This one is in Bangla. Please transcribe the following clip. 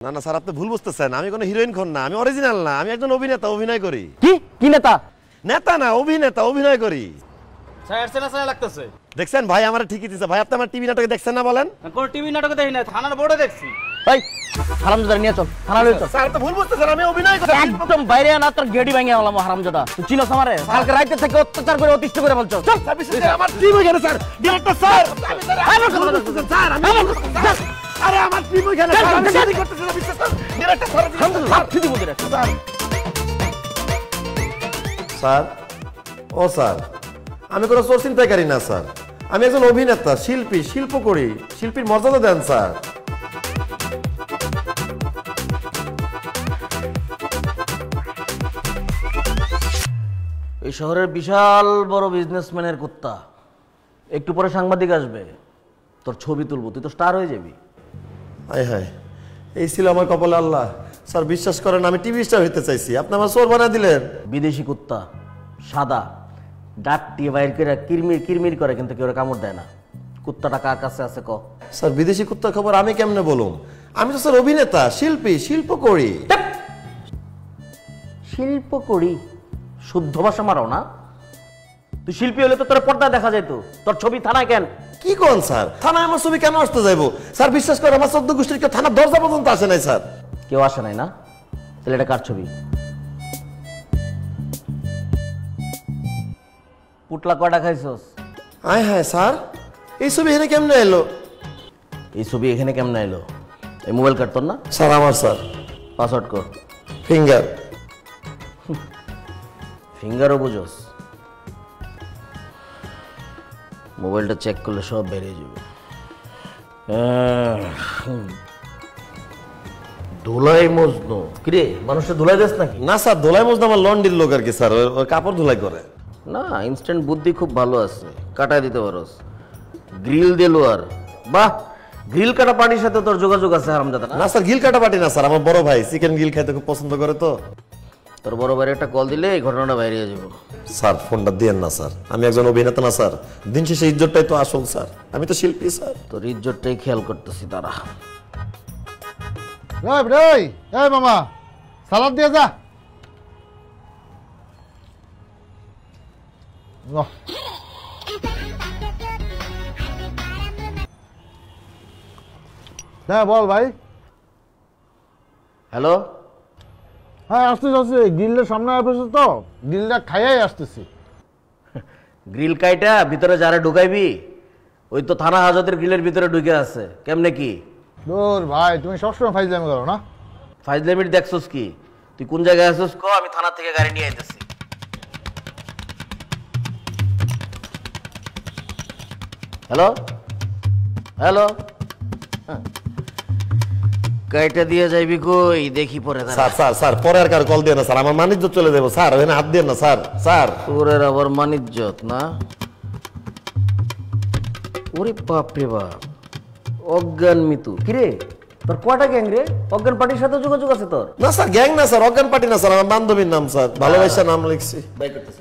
না না স্যার, আপনি ভুল বুঝতেছেন। আমি কোনো হিরোইন খন না, আমি অরিজিনাল না, আমি একজন অভিনেতা, অভিনয় করি। কি কি নেতা? নেতা না, অভিনেতা, অভিনয় করি। স্যার সেনা সেনা লাগতেছে। দেখছেন ভাই, আমার ঠিকই দিছে ভাই। আপনি আমার টিভি নাটকে দেখছেন না বলেন? কোন টিভি নাটকে দেখি না, থানার বোর্ডে দেখছি। ভাই হারামজাদা নিয়ে চল, থানা লই চল। স্যার আপনি ভুল বুঝতেছেন, আমি অভিনয় করি। একদম বাইরে না, তোর গেডি ভাঙিয়ে হলাম হারামজাদা। তুই চিনোস আমারে? কালকে রাইতে থেকে অত্যাচার করে অতিষ্ঠ করে বলছো। চল স্যার বিশেষ করে আমার টিম ওইখানে স্যার, ডিরেক্টর স্যার। আমার কথা বলছো স্যার আমি আরে আমার টিম ওইখানে স্যার, আমি শাদি করতেছি না বিশ্বাস স্যার। ডিরেক্টর স্যার হাত দিদি বলতে রাখ। স্যার ও স্যার, আমি কোনো চোর চিন্তাকারী না স্যার, আমি একজন অভিনেতা, শিল্পী, শিল্প করি। শিল্পীর মর্যাদা দেন স্যার। এই শহরের বিশাল বড় বিজনেসম্যানের কুত্তা, একটু পরে সাংবাদিক আসবে, তোর ছবি তুলবো, তুই তো স্টার হয়ে যাবি। হায় হায়, এই ছিল আমার কপালে। আল্লাহ স্যার বিশ্বাস করেন, আমি টিভি স্টার হইতে চাইছি, আপনি আমার চোর বানায় দিলেন। বিদেশি কুত্তা, সাদা, ডাক দিয়ে বাইর করে কিরমির কিরমির করে, কিন্তু কেউ কামড় দেয় না। কুত্তাটা কার কাছে আছে ক? স্যার বিদেশি কুত্তার খবর আমি কেমনে বলুম? আমি তো স্যার অভিনেতা, শিল্পী, শিল্প করি। শিল্প করি? শুদ্ধ ভাষা মারাও না। তুই শিল্পী হলে তো তোর পর্দা দেখা যেত, তোর ছবি থানায় কেন? কি কোন স্যার, থানায় আমার ছবি কেন আসতে যাইবো? স্যার বিশ্বাস করে, আমার 14 গোষ্ঠীর কেউ থানার দরজা পর্যন্ত আসে নাই স্যার। কেউ আসে নাই না? তাহলে এটা কার ছবি? পুটলা কয়টা খাইছস? হায় হায় স্যার, এই ছবি এখানে কেমনে এলো? এই ছবি এখানে কেমনে এলো? এই মোবাইল কার্ড তোর না? স্যার আমার স্যার। পাসওয়ার্ড কর। ফিঙ্গার। ফিঙ্গারও বুঝোস? মোবাইলটা চেক করলে সব বেরিয়ে যাবে। ধুলাই মজনু কিরে, মানুষের ধুলাই দেস নাকি? না স্যার, ধোলাই মজদা আমার লন্ডির লোক আর কি স্যার, ওই কাপড় ধুলাই করে। না, ইনস্ট্যান্ট বুদ্ধি খুব ভালো আছে, কাটায় দিতে পারোস। গ্রিল দিলো আর বাহ, গ্রিল কাটা পার্টির সাথে তোর যোগাযোগ আছে হারামজাদা না? না স্যার, গিল কাটা পাটি না স্যার, আমার বড় ভাই চিকেন গিল খাইতে খুব পছন্দ করে তো। তোর বড় ভাইয়ের একটা কল দিলে এই ঘটনাটা বাইরে যাব। স্যার ফোনটা দিয়েন না স্যার, আমি একজন অভিনেতা না স্যার, দিন শেষে ইজ্জতটাই তো আসল স্যার, আমি তো শিল্পী স্যার। তোর ইজ্জতটাই খেয়াল করতেছি তারা। এই মামা, সালাদ দিয়ে যা। হ্যাঁ বল ভাই। হ্যালো, হ্যাঁ আসতেছি, গ্রিলের সামনে আসতেছি তো, গ্রিলটা খাইয়াই আসতেছি। গ্রিল কাইটা ভিতরে যারা ঢুকাইবি, ওই তো থানা হাজতের গ্রিলের ভিতরে ঢুকে আছে। কেমনে কি? দূর ভাই, তুমি সবসময় ফাইজলামি করো না। ফাইজলামির দেখছস কি? তুই কোন জায়গায় আছিস ক, আমি থানা থেকে গাড়ি নিয়ে আইতেছি। হ্যালো হ্যালো, কাইটা দিয়ে যাইবি কই দেখি পরে। স্যার স্যার স্যার, পরে আর কার কল দিয়ে না স্যার, আমার মানিজ্য চলে যাবো স্যার, ওখানে হাত দিয়ে না স্যার। স্যার তোরের আবার মানিজ্জত না? ওরে বাপ রে বাপ, অজ্ঞান মিতু। কিরে তোর কয়টা গ্যাং রে? অজ্ঞান পার্টির সাথে যোগাযোগ আছে তোর? না স্যার, গ্যাং না স্যার, অজ্ঞান পার্টি না স্যার, আমার বান্ধবীর নাম স্যার, ভালোবাসা নাম লিখছি। বাই করতেছি।